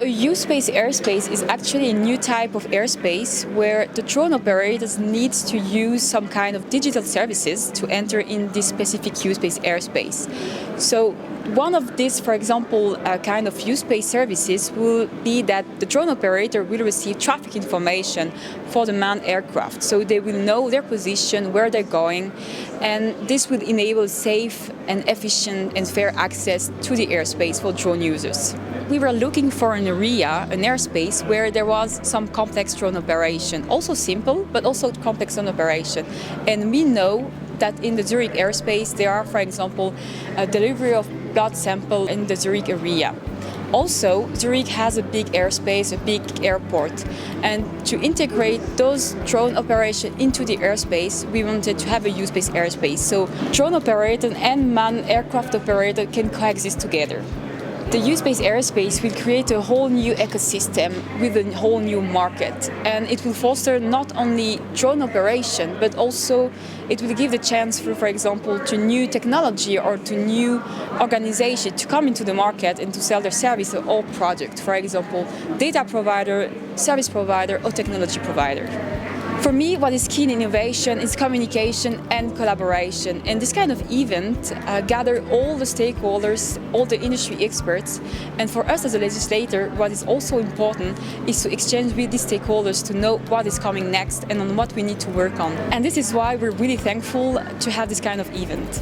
A U-Space airspace is actually a new type of airspace where the drone operators need to use some kind of digital services to enter in this specific U-Space airspace. So one of these, for example, kind of U-Space services will be that the drone operator will receive traffic information for the manned aircraft. So they will know their position, where they're going, and this will enable safe and efficient and fair access to the airspace for drone users. We were looking for an area, an airspace, where there was some complex drone operation. Also simple, but also complex drone operation. And we know that in the Zurich airspace there are, for example, a delivery of blood sample in the Zurich area. Also, Zurich has a big airspace, a big airport, and to integrate those drone operations into the airspace, we wanted to have a U-Space airspace. So drone operator and manned aircraft operator can coexist together. The U-Space airspace will create a whole new ecosystem with a whole new market, and it will foster not only drone operation, but also it will give the chance for example, to new technology or to new organization to come into the market and to sell their service or product. For example, data provider, service provider, or technology provider. For me, what is key in innovation is communication and collaboration. And this kind of event gather all the stakeholders, all the industry experts. And for us as a legislator, what is also important is to exchange with these stakeholders to know what is coming next and on what we need to work on. And this is why we're really thankful to have this kind of event.